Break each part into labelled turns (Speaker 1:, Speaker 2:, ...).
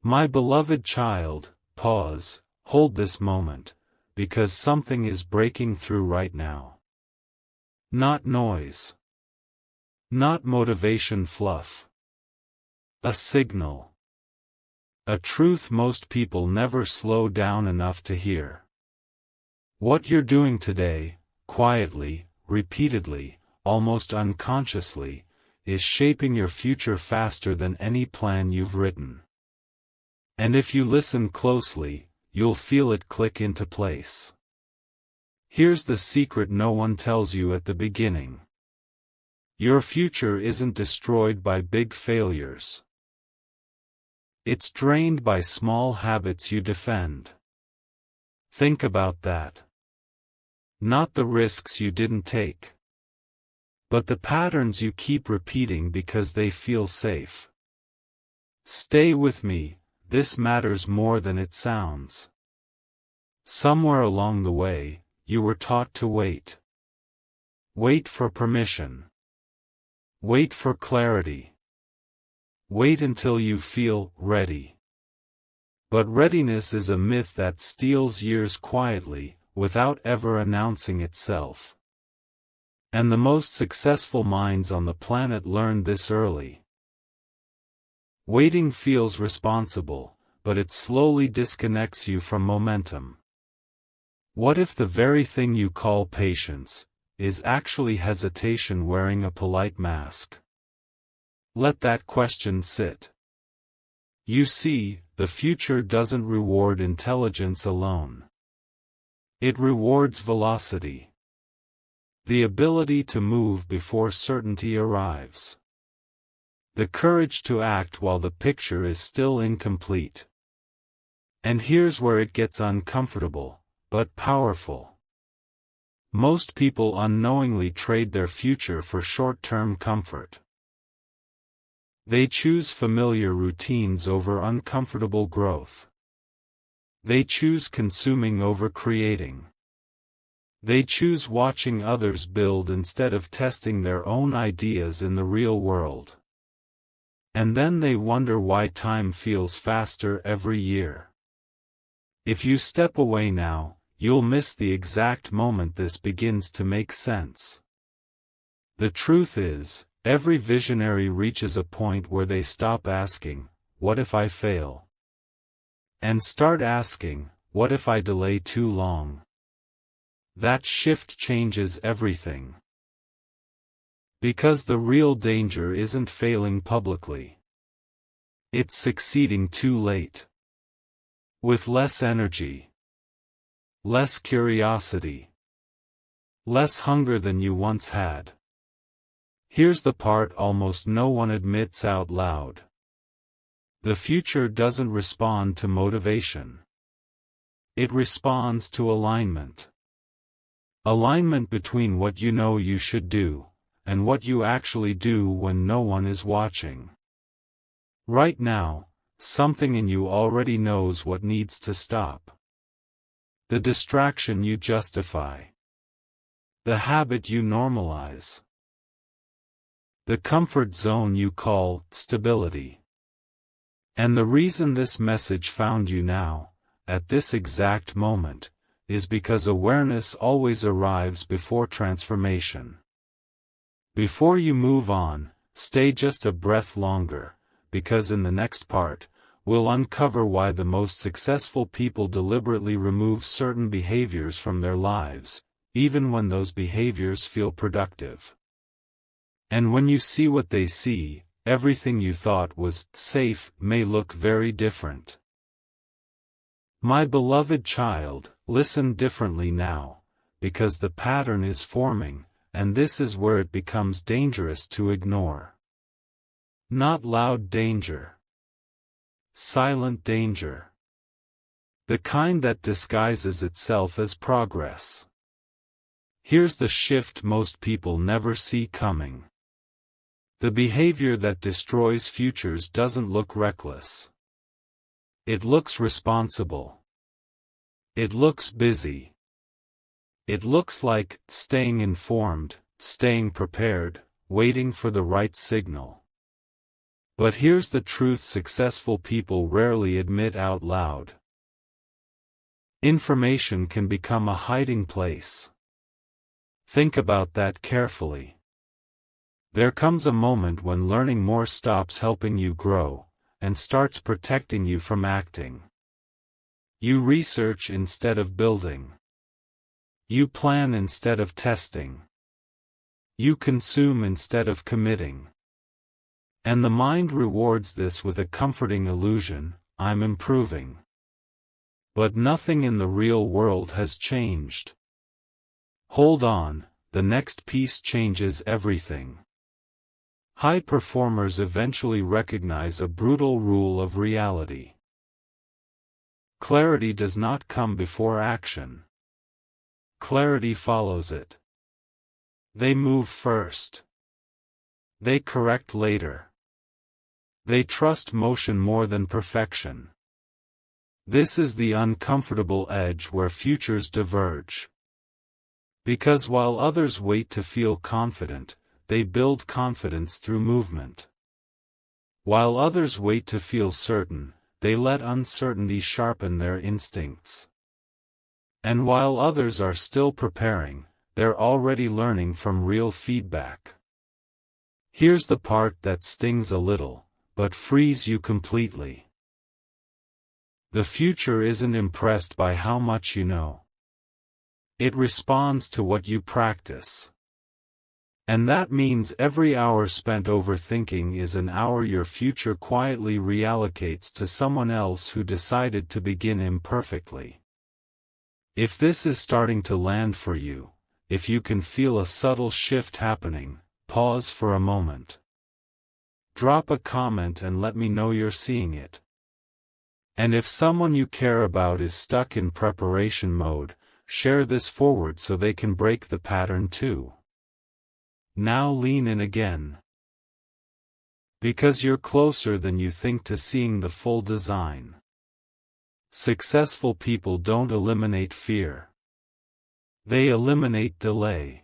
Speaker 1: My beloved child, pause, hold this moment, because something is breaking through right now. Not noise. Not motivation fluff. A signal. A truth most people never slow down enough to hear. What you're doing today, quietly, repeatedly, almost unconsciously, is shaping your future faster than any plan you've written. And if you listen closely, you'll feel it click into place. Here's the secret no one tells you at the beginning. Your future isn't destroyed by big failures. It's drained by small habits you defend. Think about that. Not the risks you didn't take, but the patterns you keep repeating because they feel safe. Stay with me, this matters more than it sounds. Somewhere along the way, you were taught to wait. Wait for permission. Wait for clarity. Wait until you feel ready. But readiness is a myth that steals years quietly, without ever announcing itself. And the most successful minds on the planet learned this early. Waiting feels responsible, but it slowly disconnects you from momentum. What if the very thing you call patience is actually hesitation wearing a polite mask? Let that question sit. You see, the future doesn't reward intelligence alone. It rewards velocity. The ability to move before certainty arrives. The courage to act while the picture is still incomplete. And here's where it gets uncomfortable, but powerful. Most people unknowingly trade their future for short-term comfort. They choose familiar routines over uncomfortable growth. They choose consuming over creating. They choose watching others build instead of testing their own ideas in the real world. And then they wonder why time feels faster every year. If you step away now, you'll miss the exact moment this begins to make sense. The truth is, every visionary reaches a point where they stop asking, "What if I fail?" and start asking, "What if I delay too long?" That shift changes everything. Because the real danger isn't failing publicly. It's succeeding too late. With less energy. Less curiosity. Less hunger than you once had. Here's the part almost no one admits out loud. The future doesn't respond to motivation. It responds to alignment. Alignment between what you know you should do, and what you actually do when no one is watching. Right now, something in you already knows what needs to stop. The distraction you justify. The habit you normalize. The comfort zone you call stability. And the reason this message found you now, at this exact moment, is because awareness always arrives before transformation. Before you move on, stay just a breath longer, because in the next part, we'll uncover why the most successful people deliberately remove certain behaviors from their lives, even when those behaviors feel productive. And when you see what they see, everything you thought was safe may look very different. My beloved child, listen differently now, because the pattern is forming, and this is where it becomes dangerous to ignore. Not loud danger. Silent danger. The kind that disguises itself as progress. Here's the shift most people never see coming. The behavior that destroys futures doesn't look reckless. It looks responsible. It looks busy. It looks like staying informed, staying prepared, waiting for the right signal. But here's the truth successful people rarely admit out loud. Information can become a hiding place. Think about that carefully. There comes a moment when learning more stops helping you grow, and starts protecting you from acting. You research instead of building. You plan instead of testing. You consume instead of committing. And the mind rewards this with a comforting illusion, I'm improving. But nothing in the real world has changed. Hold on, the next piece changes everything. High performers eventually recognize a brutal rule of reality. Clarity does not come before action. Clarity follows it. They move first. They correct later. They trust motion more than perfection. This is the uncomfortable edge where futures diverge. Because while others wait to feel confident, they build confidence through movement. While others wait to feel certain, they let uncertainty sharpen their instincts. And while others are still preparing, they're already learning from real feedback. Here's the part that stings a little, but frees you completely. The future isn't impressed by how much you know. It responds to what you practice. And that means every hour spent overthinking is an hour your future quietly reallocates to someone else who decided to begin imperfectly. If this is starting to land for you, if you can feel a subtle shift happening, pause for a moment. Drop a comment and let me know you're seeing it. And if someone you care about is stuck in preparation mode, share this forward so they can break the pattern too. Now lean in again. Because you're closer than you think to seeing the full design. Successful people don't eliminate fear. They eliminate delay.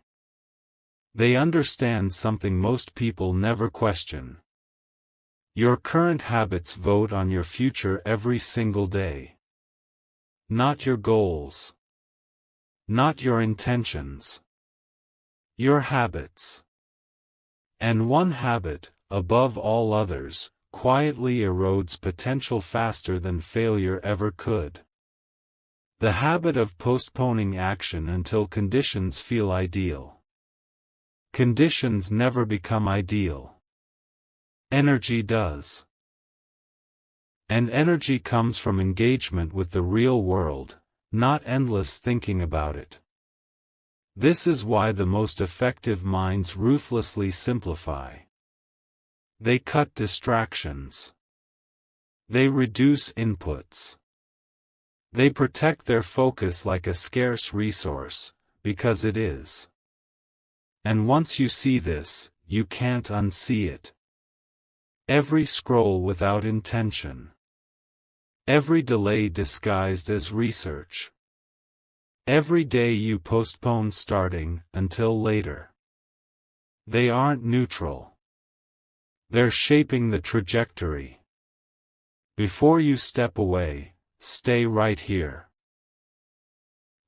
Speaker 1: They understand something most people never question. Your current habits vote on your future every single day. Not your goals. Not your intentions. Your habits. And one habit, above all others, quietly erodes potential faster than failure ever could. The habit of postponing action until conditions feel ideal. Conditions never become ideal. Energy does. And energy comes from engagement with the real world, not endless thinking about it. This is why the most effective minds ruthlessly simplify. They cut distractions. They reduce inputs. They protect their focus like a scarce resource, because it is. And once you see this, you can't unsee it. Every scroll without intention. Every delay disguised as research. Every day you postpone starting until later. They aren't neutral. They're shaping the trajectory. Before you step away, stay right here.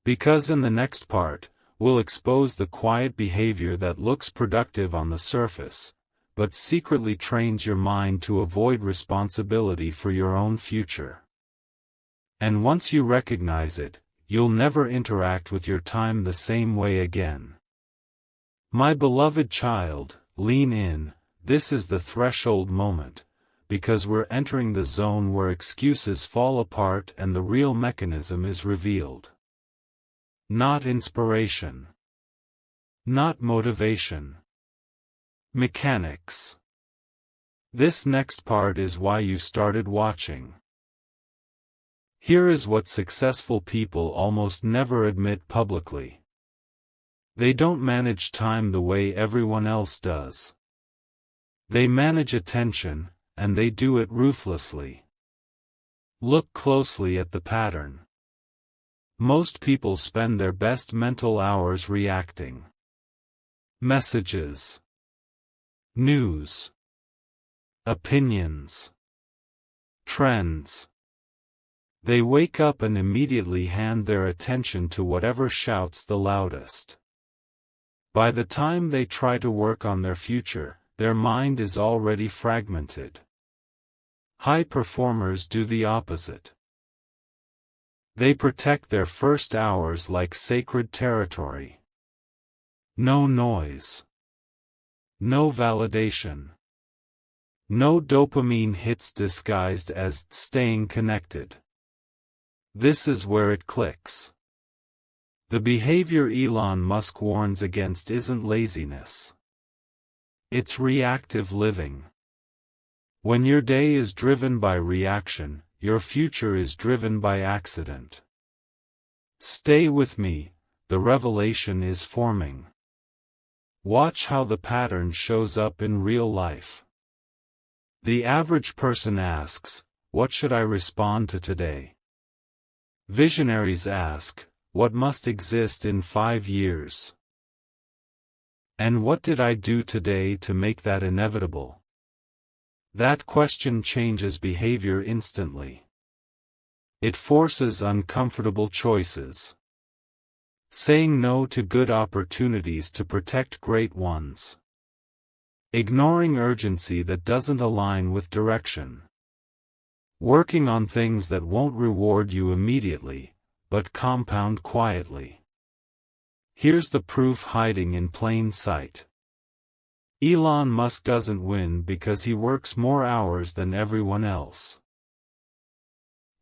Speaker 1: Because in the next part, we'll expose the quiet behavior that looks productive on the surface, but secretly trains your mind to avoid responsibility for your own future. And once you recognize it, you'll never interact with your time the same way again. My beloved child, lean in, this is the threshold moment, because we're entering the zone where excuses fall apart and the real mechanism is revealed. Not inspiration. Not motivation. Mechanics. This next part is why you started watching. Here is what successful people almost never admit publicly. They don't manage time the way everyone else does. They manage attention, and they do it ruthlessly. Look closely at the pattern. Most people spend their best mental hours reacting. Messages. News. opinions, trends. They wake up and immediately hand their attention to whatever shouts the loudest. By the time they try to work on their future, their mind is already fragmented. High performers do the opposite. They protect their first hours like sacred territory. No noise. No validation. No dopamine hits disguised as staying connected. This is where it clicks. The behavior Elon Musk warns against isn't laziness. It's reactive living. When your day is driven by reaction, your future is driven by accident. Stay with me, the revelation is forming. Watch how the pattern shows up in real life. The average person asks, "What should I respond to today?" Visionaries ask, "What must exist in 5 years? And what did I do today to make that inevitable?" That question changes behavior instantly. It forces uncomfortable choices. Saying no to good opportunities to protect great ones. Ignoring urgency that doesn't align with direction. Working on things that won't reward you immediately, but compound quietly. Here's the proof hiding in plain sight. Elon Musk doesn't win because he works more hours than everyone else.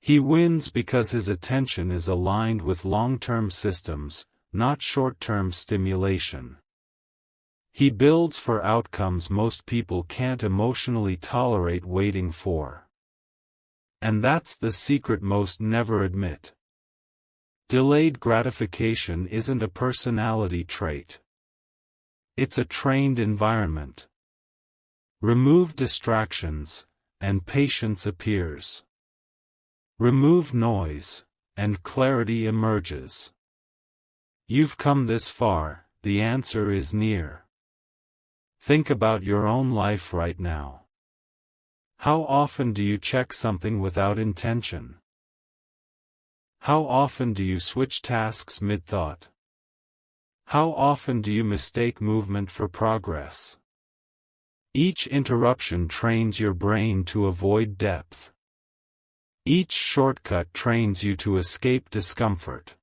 Speaker 1: He wins because his attention is aligned with long-term systems, not short-term stimulation. He builds for outcomes most people can't emotionally tolerate waiting for. And that's the secret most never admit. Delayed gratification isn't a personality trait. It's a trained environment. Remove distractions, and patience appears. Remove noise, and clarity emerges. You've come this far, the answer is near. Think about your own life right now. How often do you check something without intention? How often do you switch tasks mid-thought? How often do you mistake movement for progress? Each interruption trains your brain to avoid depth. Each shortcut trains you to escape discomfort.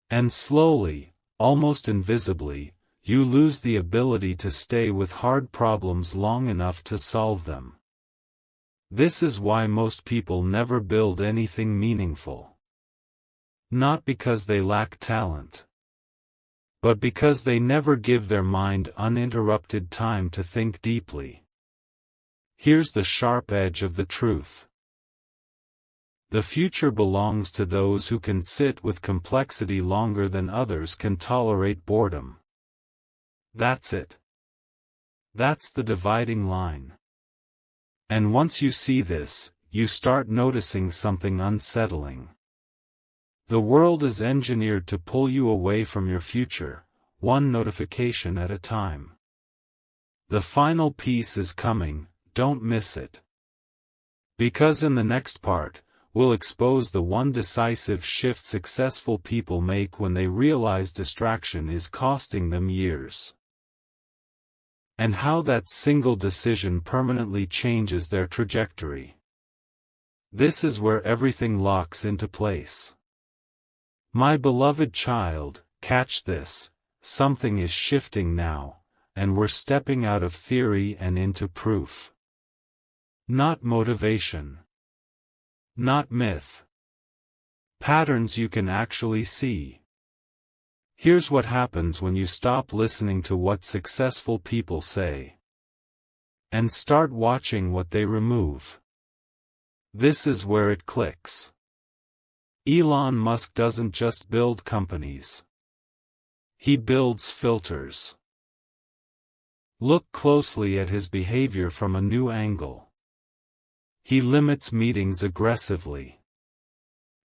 Speaker 1: And slowly, almost invisibly, you lose the ability to stay with hard problems long enough to solve them. This is why most people never build anything meaningful. Not because they lack talent, but because they never give their mind uninterrupted time to think deeply. Here's the sharp edge of the truth. The future belongs to those who can sit with complexity longer than others can tolerate boredom. That's it. That's the dividing line. And once you see this, you start noticing something unsettling. The world is engineered to pull you away from your future, one notification at a time. The final piece is coming, don't miss it. Because in the next part, we'll expose the one decisive shift successful people make when they realize distraction is costing them years. And how that single decision permanently changes their trajectory. This is where everything locks into place. My beloved child, catch this, something is shifting now, and we're stepping out of theory and into proof. Not motivation. Not myth. Patterns you can actually see. Here's what happens when you stop listening to what successful people say. And start watching what they remove. This is where it clicks. Elon Musk doesn't just build companies. He builds filters. Look closely at his behavior from a new angle. He limits meetings aggressively.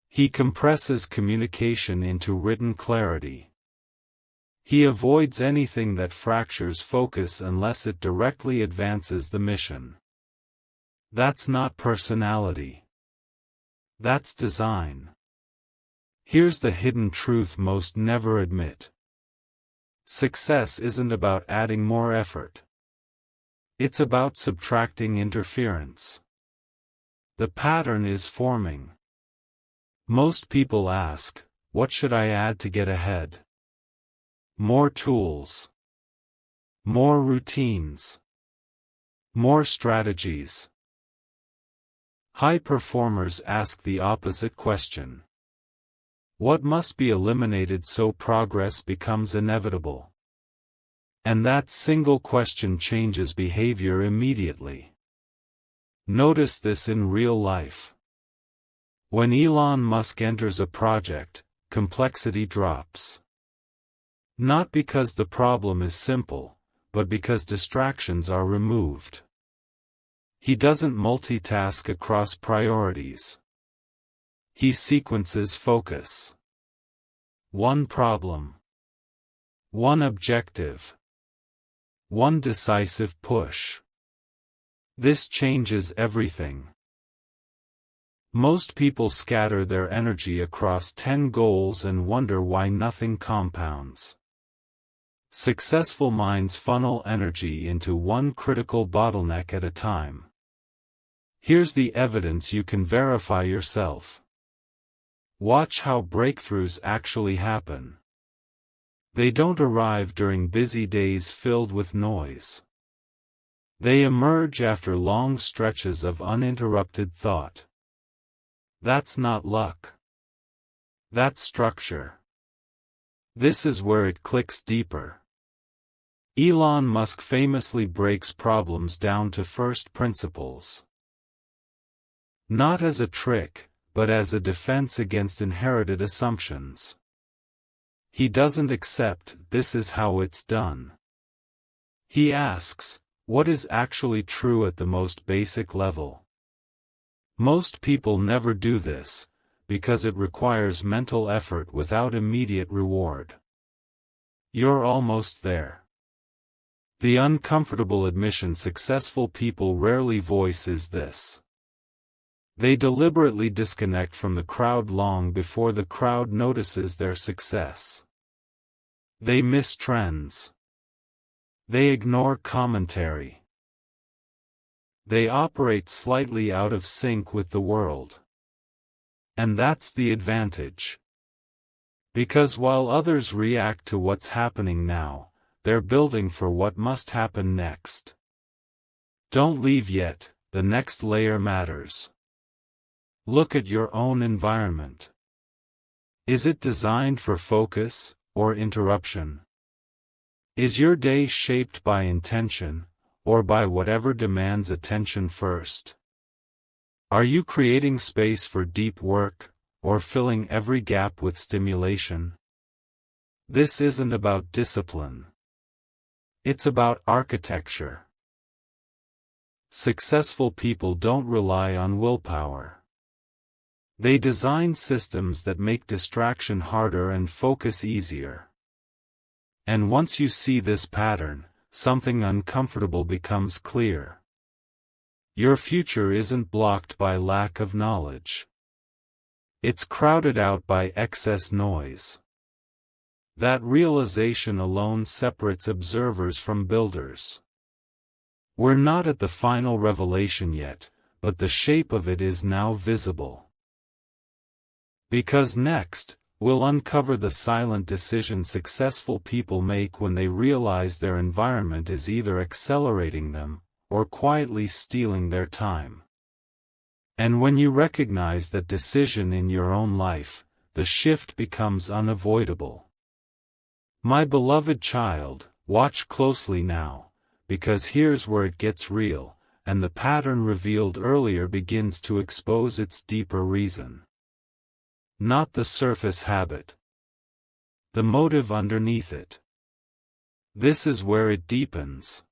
Speaker 1: He compresses communication into written clarity. He avoids anything that fractures focus unless it directly advances the mission. That's not personality. That's design. Here's the hidden truth most never admit. Success isn't about adding more effort. It's about subtracting interference. The pattern is forming. Most people ask, what should I add to get ahead? More tools. More routines. More strategies. High performers ask the opposite question. What must be eliminated so progress becomes inevitable? And that single question changes behavior immediately. Notice this in real life. When Elon Musk enters a project, complexity drops. Not because the problem is simple, but because distractions are removed. He doesn't multitask across priorities. He sequences focus. One problem. One objective. One decisive push. This changes everything. Most people scatter their energy across 10 goals and wonder why nothing compounds. Successful minds funnel energy into one critical bottleneck at a time. Here's the evidence you can verify yourself. Watch how breakthroughs actually happen. They don't arrive during busy days filled with noise. They emerge after long stretches of uninterrupted thought. That's not luck. That's structure. This is where it clicks deeper. Elon Musk famously breaks problems down to first principles. Not as a trick, but as a defense against inherited assumptions. He doesn't accept this is how it's done. He asks, what is actually true at the most basic level? Most people never do this, because it requires mental effort without immediate reward. You're almost there. The uncomfortable admission successful people rarely voice is this. They deliberately disconnect from the crowd long before the crowd notices their success. They miss trends. They ignore commentary. They operate slightly out of sync with the world. And that's the advantage. Because while others react to what's happening now, they're building for what must happen next. Don't leave yet, the next layer matters. Look at your own environment. Is it designed for focus, or interruption? Is your day shaped by intention, or by whatever demands attention first? Are you creating space for deep work, or filling every gap with stimulation? This isn't about discipline. It's about architecture. Successful people don't rely on willpower. They design systems that make distraction harder and focus easier. And once you see this pattern, something uncomfortable becomes clear. Your future isn't blocked by lack of knowledge. It's crowded out by excess noise. That realization alone separates observers from builders. We're not at the final revelation yet, but the shape of it is now visible. Because next, we'll uncover the silent decision successful people make when they realize their environment is either accelerating them, or quietly stealing their time. And when you recognize that decision in your own life, the shift becomes unavoidable. My beloved child, watch closely now, because here's where it gets real, and the pattern revealed earlier begins to expose its deeper reason. Not the surface habit. The motive underneath it. This is where it deepens.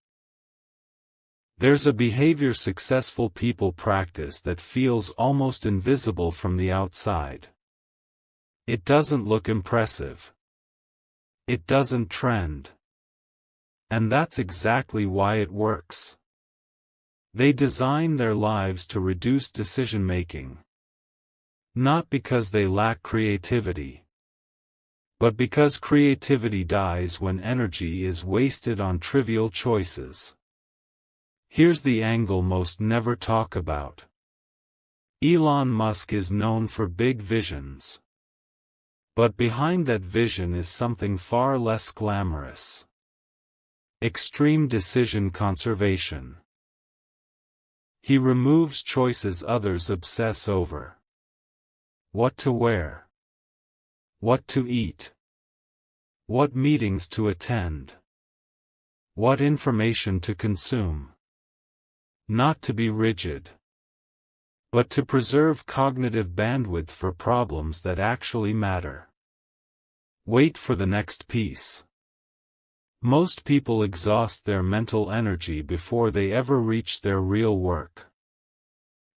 Speaker 1: There's a behavior successful people practice that feels almost invisible from the outside. It doesn't look impressive. It doesn't trend. And that's exactly why it works. They design their lives to reduce decision-making. Not because they lack creativity, but because creativity dies when energy is wasted on trivial choices. Here's the angle most never talk about. Elon Musk is known for big visions. But behind that vision is something far less glamorous. Extreme decision conservation. He removes choices others obsess over. What to wear. What to eat. What meetings to attend. What information to consume. Not to be rigid, but to preserve cognitive bandwidth for problems that actually matter. Wait for the next piece. Most people exhaust their mental energy before they ever reach their real work.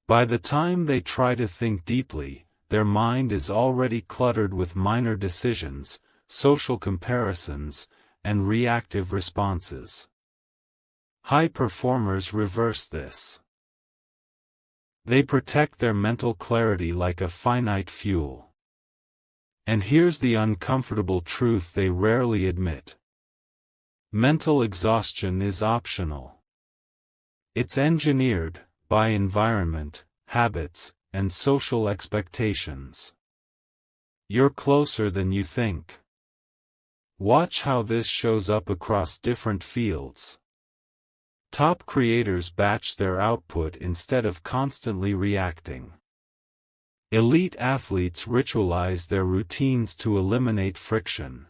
Speaker 1: By the time they try to think deeply, their mind is already cluttered with minor decisions, social comparisons, and reactive responses. High performers reverse this. They protect their mental clarity like a finite fuel. And here's the uncomfortable truth they rarely admit. Mental exhaustion is optional. It's engineered by environment, habits, and social expectations. You're closer than you think. Watch how this shows up across different fields. Top creators batch their output instead of constantly reacting. Elite athletes ritualize their routines to eliminate friction.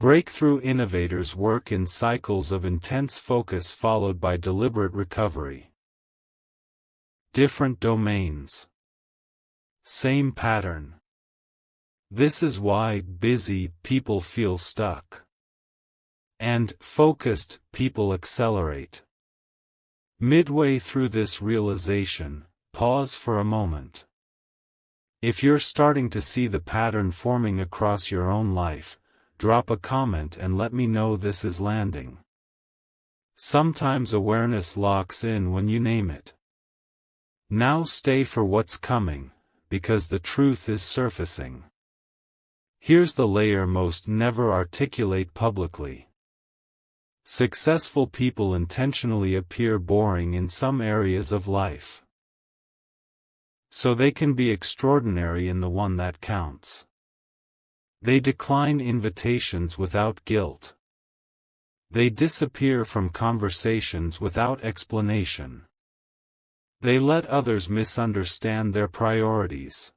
Speaker 1: Breakthrough innovators work in cycles of intense focus followed by deliberate recovery. Different domains. Same pattern. This is why busy people feel stuck. And focused people accelerate. Midway through this realization, pause for a moment. If you're starting to see the pattern forming across your own life, drop a comment and let me know this is landing. Sometimes awareness locks in when you name it. Now stay for what's coming, because the truth is surfacing. Here's the layer most never articulate publicly. Successful people intentionally appear boring in some areas of life, so they can be extraordinary in the one that counts. They decline invitations without guilt. They disappear from conversations without explanation. They let others misunderstand their priorities.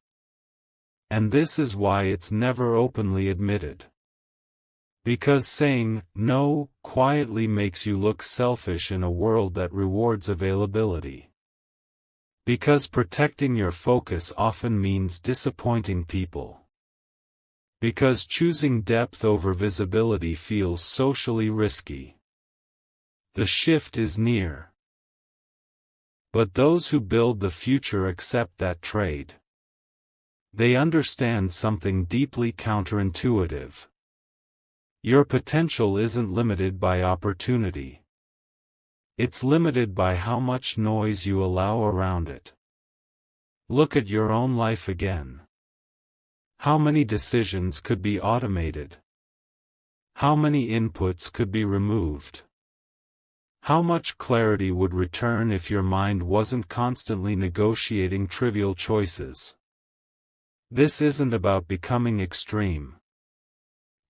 Speaker 1: And this is why it's never openly admitted. Because saying no quietly makes you look selfish in a world that rewards availability. Because protecting your focus often means disappointing people. Because choosing depth over visibility feels socially risky. The shift is near. But those who build the future accept that trade. They understand something deeply counterintuitive. Your potential isn't limited by opportunity. It's limited by how much noise you allow around it. Look at your own life again. How many decisions could be automated? How many inputs could be removed? How much clarity would return if your mind wasn't constantly negotiating trivial choices? This isn't about becoming extreme.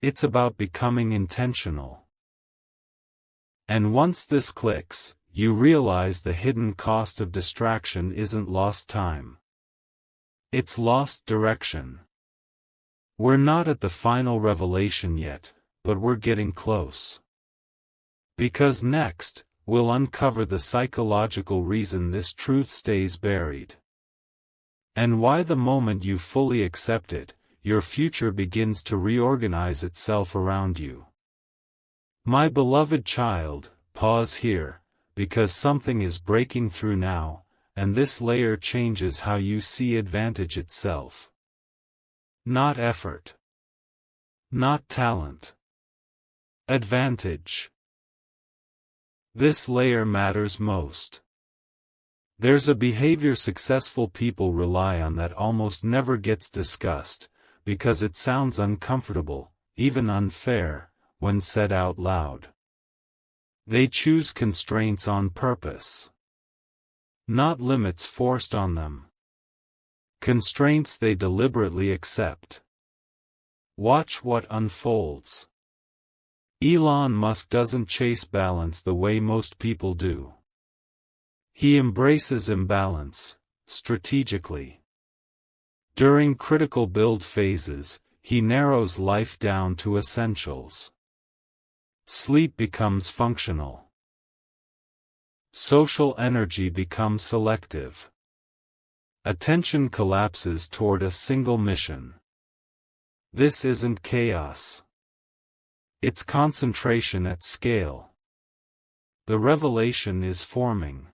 Speaker 1: It's about becoming intentional. And once this clicks, you realize the hidden cost of distraction isn't lost time. It's lost direction. We're not at the final revelation yet, but we're getting close. Because next, we'll uncover the psychological reason this truth stays buried. And why the moment you fully accept it, your future begins to reorganize itself around you. My beloved child, pause here, because something is breaking through now, and this layer changes how you see advantage itself. Not effort. Not talent. Advantage. This layer matters most. There's a behavior successful people rely on that almost never gets discussed, because it sounds uncomfortable, even unfair, when said out loud. They choose constraints on purpose. Not limits forced on them. Constraints they deliberately accept. Watch what unfolds. Elon Musk doesn't chase balance the way most people do. He embraces imbalance, strategically. During critical build phases, he narrows life down to essentials. Sleep becomes functional. Social energy becomes selective. Attention collapses toward a single mission. This isn't chaos. It's concentration at scale. The revelation is forming.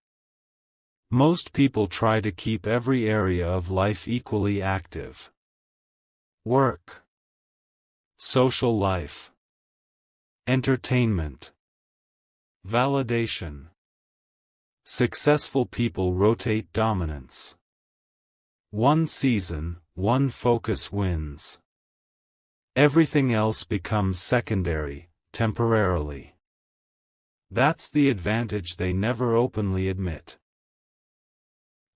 Speaker 1: Most people try to keep every area of life equally active. Work. Social life. Entertainment. Validation. Successful people rotate dominance. One season, one focus wins. Everything else becomes secondary, temporarily. That's the advantage they never openly admit.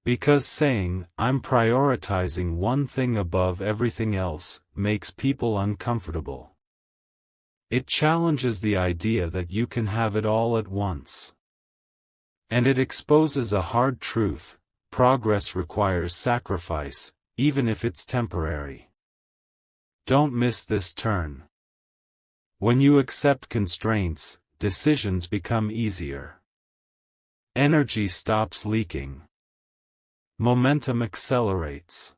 Speaker 1: Because saying, "I'm prioritizing one thing above everything else," makes people uncomfortable. It challenges the idea that you can have it all at once. And it exposes a hard truth: progress requires sacrifice, even if it's temporary. Don't miss this turn. When you accept constraints, decisions become easier. Energy stops leaking. Momentum accelerates.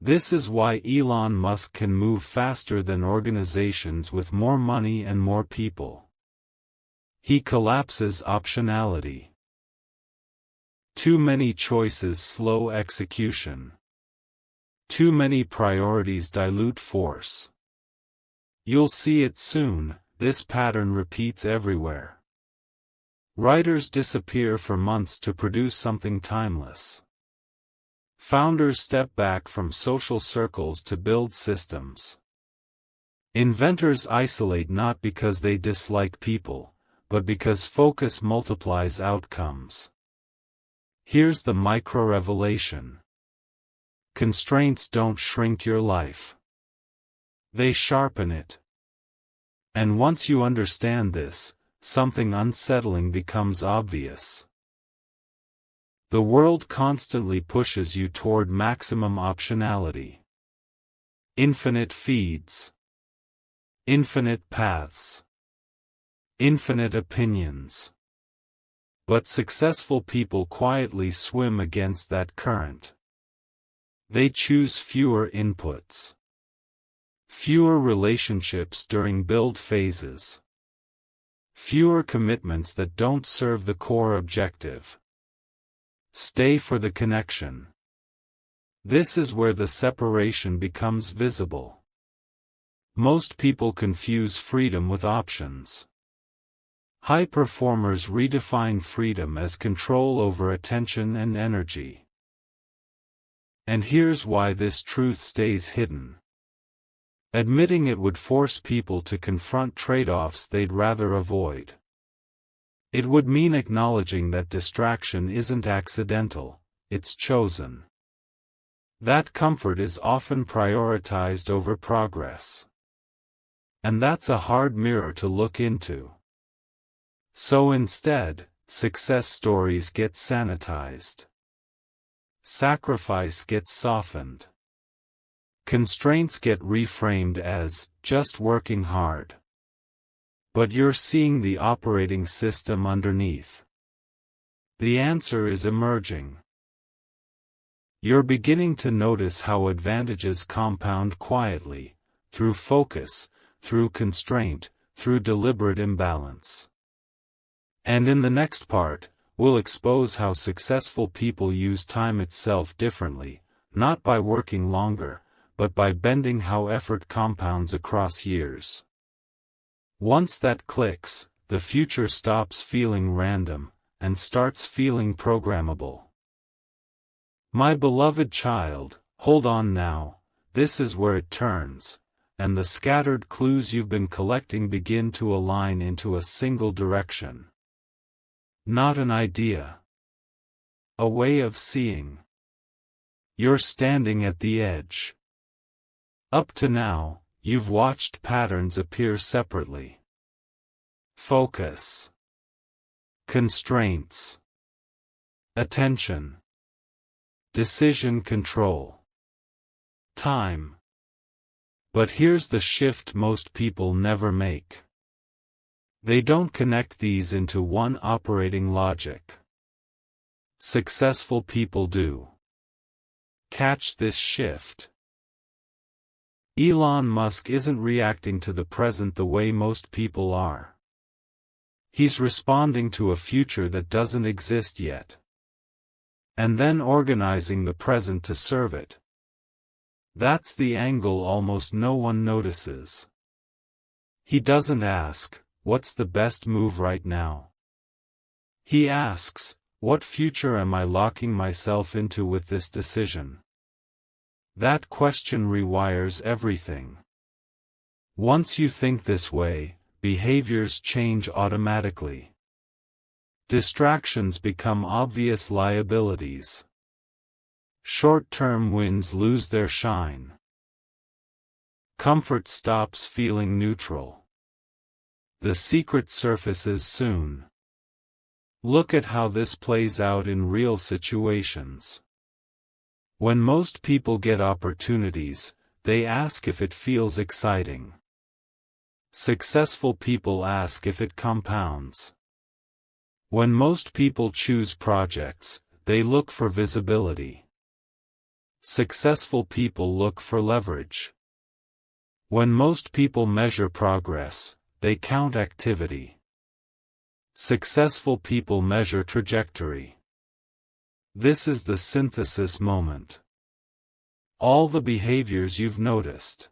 Speaker 1: This is why Elon Musk can move faster than organizations with more money and more people. He collapses optionality. Too many choices slow execution. Too many priorities dilute force. You'll see it soon. This pattern repeats everywhere. Writers disappear for months to produce something timeless. Founders step back from social circles to build systems. Inventors isolate not because they dislike people, but because focus multiplies outcomes. Here's the micro-revelation. Constraints don't shrink your life. They sharpen it. And once you understand this, something unsettling becomes obvious. The world constantly pushes you toward maximum optionality. Infinite feeds. Infinite paths. Infinite opinions. But successful people quietly swim against that current. They choose fewer inputs. Fewer relationships during build phases. Fewer commitments that don't serve the core objective. Stay for the connection. This is where the separation becomes visible. Most people confuse freedom with options. High performers redefine freedom as control over attention and energy. And here's why this truth stays hidden. Admitting it would force people to confront trade-offs they'd rather avoid. It would mean acknowledging that distraction isn't accidental, it's chosen. That comfort is often prioritized over progress. And that's a hard mirror to look into. So instead, success stories get sanitized. Sacrifice gets softened. Constraints get reframed as just working hard. But you're seeing the operating system underneath. The answer is emerging. You're beginning to notice how advantages compound quietly, through focus, through constraint, through deliberate imbalance. And in the next part, we'll expose how successful people use time itself differently, not by working longer, but by bending how effort compounds across years. Once that clicks, the future stops feeling random, and starts feeling programmable. My beloved child, hold on now, this is where it turns, and the scattered clues you've been collecting begin to align into a single direction. Not an idea. A way of seeing. You're standing at the edge. Up to now, you've watched patterns appear separately. Focus. Constraints. Attention. Decision control. Time. But here's the shift most people never make. They don't connect these into one operating logic. Successful people do. Catch this shift. Elon Musk isn't reacting to the present the way most people are. He's responding to a future that doesn't exist yet. And then organizing the present to serve it. That's the angle almost no one notices. He doesn't ask, what's the best move right now? He asks, what future am I locking myself into with this decision? That question rewires everything. Once you think this way, behaviors change automatically. Distractions become obvious liabilities. Short-term wins lose their shine. Comfort stops feeling neutral. The secret surfaces soon. Look at how this plays out in real situations. When most people get opportunities, they ask if it feels exciting. Successful people ask if it compounds. When most people choose projects, they look for visibility. Successful people look for leverage. When most people measure progress, they count activity. Successful people measure trajectory. This is the synthesis moment. All the behaviors you've noticed.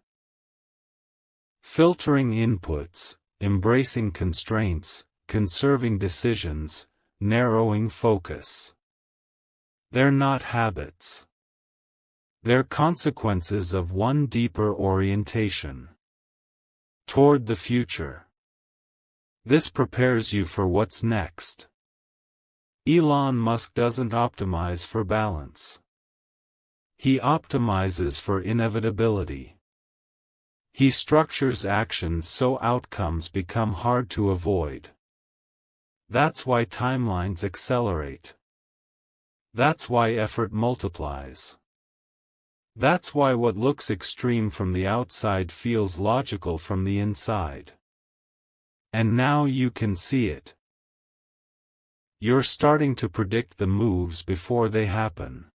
Speaker 1: Filtering inputs, embracing constraints, conserving decisions, narrowing focus. They're not habits. They're consequences of one deeper orientation. Toward the future. This prepares you for what's next. Elon Musk doesn't optimize for balance. He optimizes for inevitability. He structures actions so outcomes become hard to avoid. That's why timelines accelerate. That's why effort multiplies. That's why what looks extreme from the outside feels logical from the inside. And now you can see it. You're starting to predict the moves before they happen.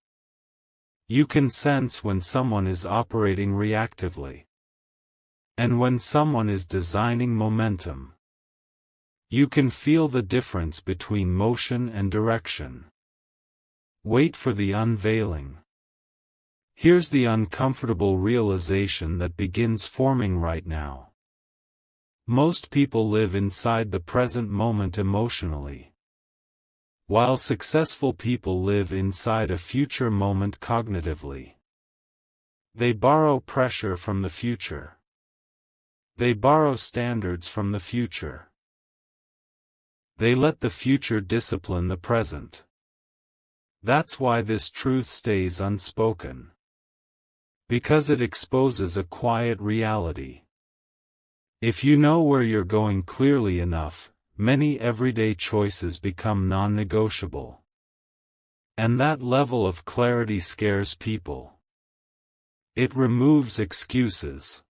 Speaker 1: You can sense when someone is operating reactively. And when someone is designing momentum. You can feel the difference between motion and direction. Wait for the unveiling. Here's the uncomfortable realization that begins forming right now. Most people live inside the present moment emotionally. While successful people live inside a future moment cognitively. They borrow pressure from the future. They borrow standards from the future. They let the future discipline the present. That's why this truth stays unspoken. Because it exposes a quiet reality. If you know where you're going clearly enough, many everyday choices become non-negotiable. And that level of clarity scares people. It removes excuses.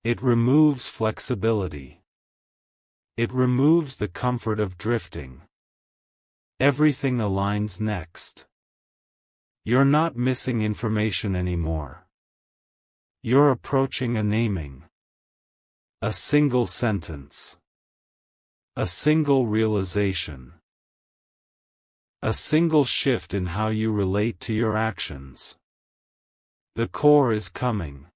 Speaker 1: It removes flexibility. It removes the comfort of drifting. Everything aligns next. You're not missing information anymore. You're approaching a naming. A single sentence. A single realization. A single shift in how you relate to your actions. The core is coming.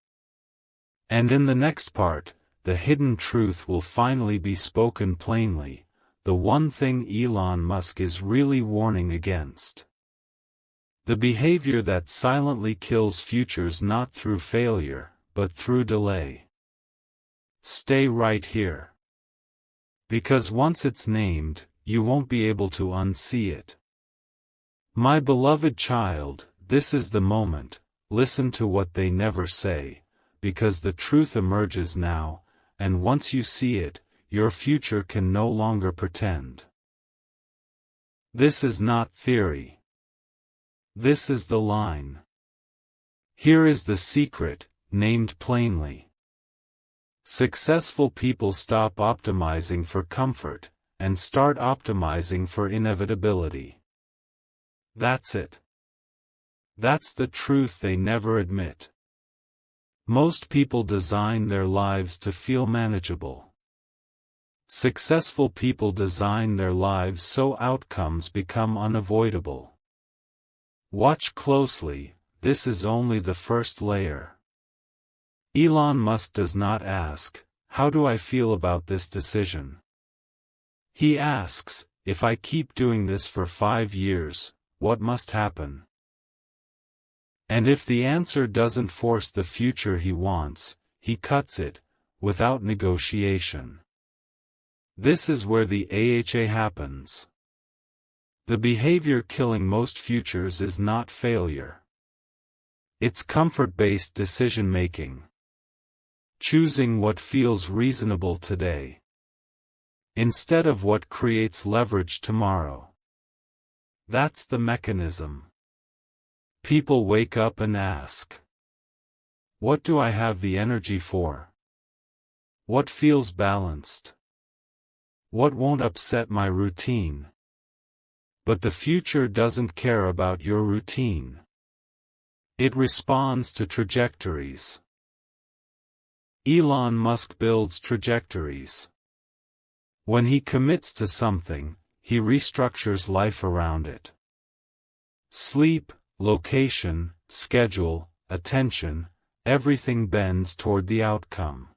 Speaker 1: And in the next part, the hidden truth will finally be spoken plainly, the one thing Elon Musk is really warning against. The behavior that silently kills futures not through failure, but through delay. Stay right here. Because once it's named, you won't be able to unsee it. My beloved child, this is the moment. Listen to what they never say, because the truth emerges now, and once you see it, your future can no longer pretend. This is not theory. This is the line. Here is the secret, named plainly. Successful people stop optimizing for comfort, and start optimizing for inevitability. That's it. That's the truth they never admit. Most people design their lives to feel manageable. Successful people design their lives so outcomes become unavoidable. Watch closely, this is only the first layer. Elon Musk does not ask, "How do I feel about this decision?" He asks, "If I keep doing this for 5 years, what must happen?" And if the answer doesn't force the future he wants, he cuts it, without negotiation. This is where the AHA happens. The behavior killing most futures is not failure. It's comfort-based decision-making. Choosing what feels reasonable today, instead of what creates leverage tomorrow. That's the mechanism. People wake up and ask, "What do I have the energy for? What feels balanced? What won't upset my routine?" But the future doesn't care about your routine. It responds to trajectories. Elon Musk builds trajectories. When he commits to something, he restructures life around it. Sleep, location, schedule, attention, everything bends toward the outcome.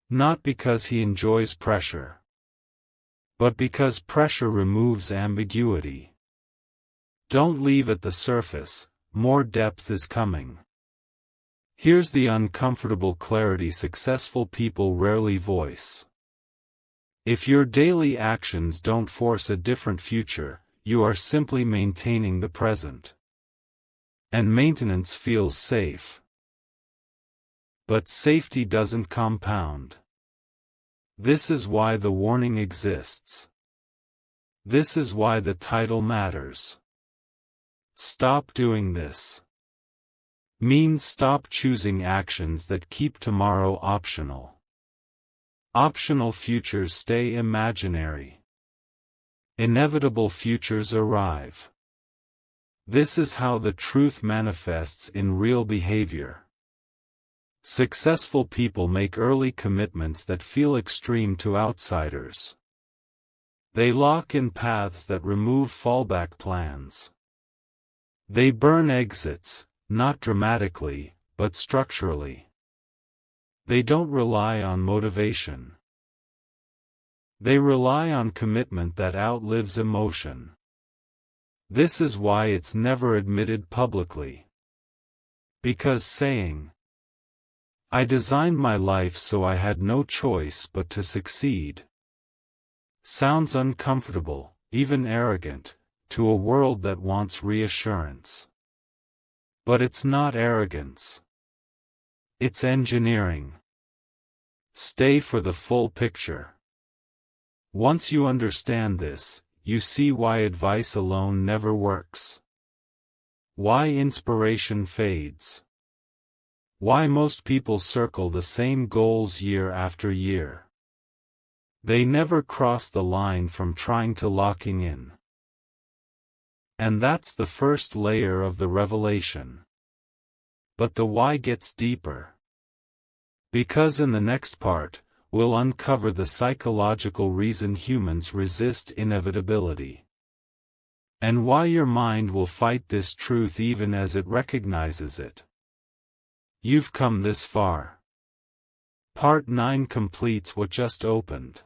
Speaker 1: Not because he enjoys pressure, but because pressure removes ambiguity. Don't leave at the surface, more depth is coming. Here's the uncomfortable clarity successful people rarely voice. If your daily actions don't force a different future, you are simply maintaining the present. And maintenance feels safe. But safety doesn't compound. This is why the warning exists. This is why the title matters. Stop doing this. Means stop choosing actions that keep tomorrow optional. Optional futures stay imaginary. Inevitable futures arrive. This is how the truth manifests in real behavior. Successful people make early commitments that feel extreme to outsiders. They lock in paths that remove fallback plans. They burn exits, not dramatically, but structurally. They don't rely on motivation. They rely on commitment that outlives emotion. This is why it's never admitted publicly. Because saying, "I designed my life so I had no choice but to succeed," sounds uncomfortable, even arrogant, to a world that wants reassurance. But it's not arrogance. It's engineering. Stay for the full picture. Once you understand this, you see why advice alone never works. Why inspiration fades. Why most people circle the same goals year after year. They never cross the line from trying to locking in. And that's the first layer of the revelation. But the why gets deeper. Because in the next part, we'll uncover the psychological reason humans resist inevitability. And why your mind will fight this truth even as it recognizes it. You've come this far. Part 9 completes what just opened.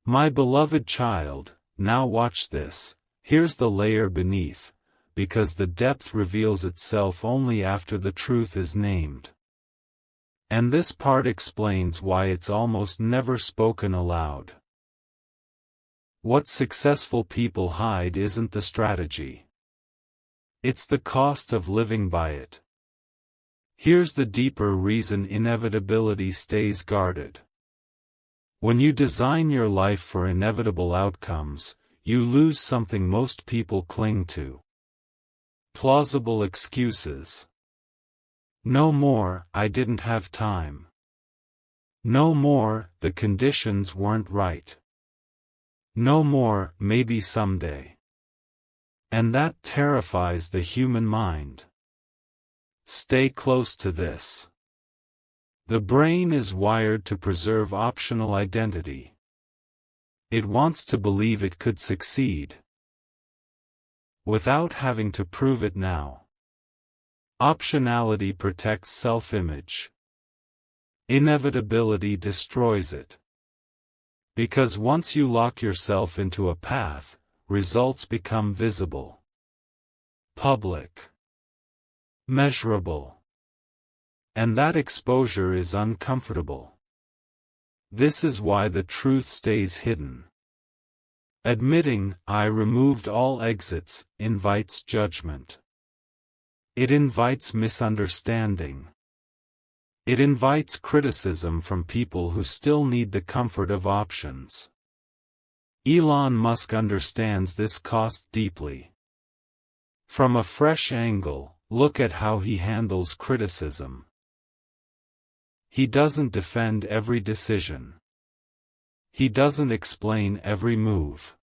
Speaker 1: My beloved child, now watch this. Here's the layer beneath, because the depth reveals itself only after the truth is named. And this part explains why it's almost never spoken aloud. What successful people hide isn't the strategy. It's the cost of living by it. Here's the deeper reason inevitability stays guarded. When you design your life for inevitable outcomes, you lose something most people cling to. Plausible excuses. No more, I didn't have time. No more, the conditions weren't right. No more, maybe someday. And that terrifies the human mind. Stay close to this. The brain is wired to preserve optional identity. It wants to believe it could succeed, without having to prove it now. Optionality protects self-image. Inevitability destroys it. Because once you lock yourself into a path, results become visible, public, measurable. And that exposure is uncomfortable. This is why the truth stays hidden. Admitting, I removed all exits, invites judgment. It invites misunderstanding. It invites criticism from people who still need the comfort of options. Elon Musk understands this cost deeply. From a fresh angle, look at how he handles criticism. He doesn't defend every decision. He doesn't explain every move.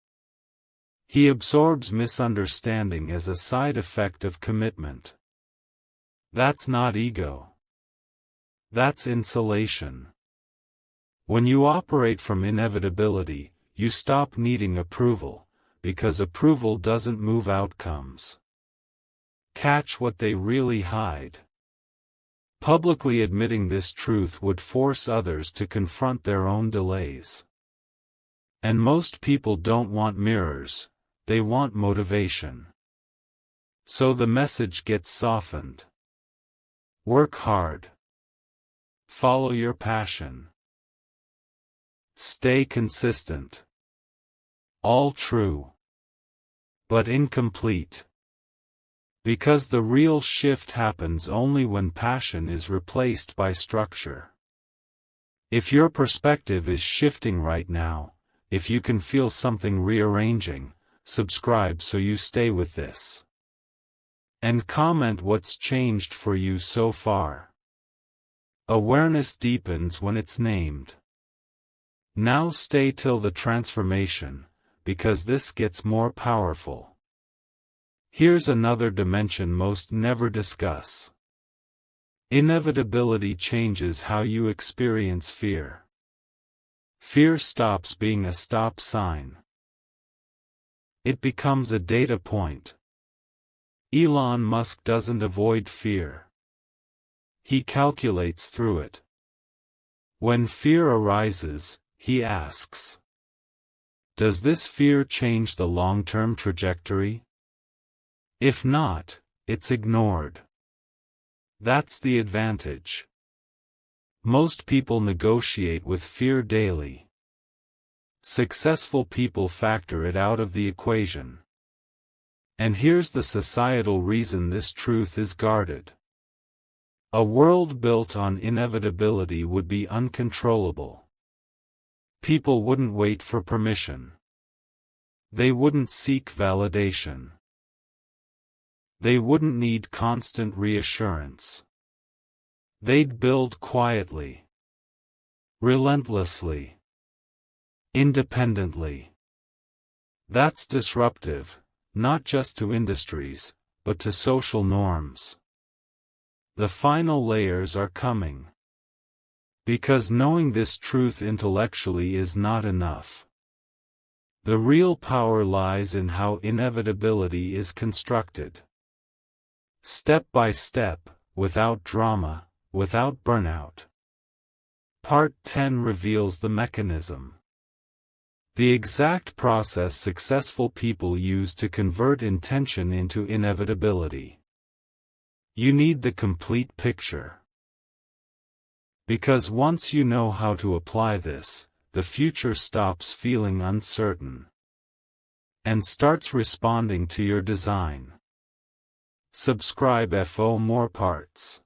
Speaker 1: He absorbs misunderstanding as a side effect of commitment. That's not ego. That's insulation. When you operate from inevitability, you stop needing approval, because approval doesn't move outcomes. Catch what they really hide. Publicly admitting this truth would force others to confront their own delays. And most people don't want mirrors, they want motivation. So the message gets softened. Work hard. Follow your passion. Stay consistent. All true. But incomplete. Because the real shift happens only when passion is replaced by structure. If your perspective is shifting right now, if you can feel something rearranging, subscribe so you stay with this. And comment what's changed for you so far. Awareness deepens when it's named. Now stay till the transformation, because this gets more powerful. Here's another dimension most never discuss. Inevitability changes how you experience fear. Fear stops being a stop sign. It becomes a data point. Elon Musk doesn't avoid fear. He calculates through it. When fear arises, he asks, does this fear change the long-term trajectory? If not, it's ignored. That's the advantage. Most people negotiate with fear daily. Successful people factor it out of the equation. And here's the societal reason this truth is guarded. A world built on inevitability would be uncontrollable. People wouldn't wait for permission. They wouldn't seek validation. They wouldn't need constant reassurance. They'd build quietly, relentlessly, independently. That's disruptive, not just to industries, but to social norms. The final layers are coming. Because knowing this truth intellectually is not enough. The real power lies in how inevitability is constructed. Step by step, without drama, without burnout. Part 10 reveals the mechanism. The exact process successful people use to convert intention into inevitability. You need the complete picture. Because once you know how to apply this, the future stops feeling uncertain and starts responding to your design. Subscribe for more parts.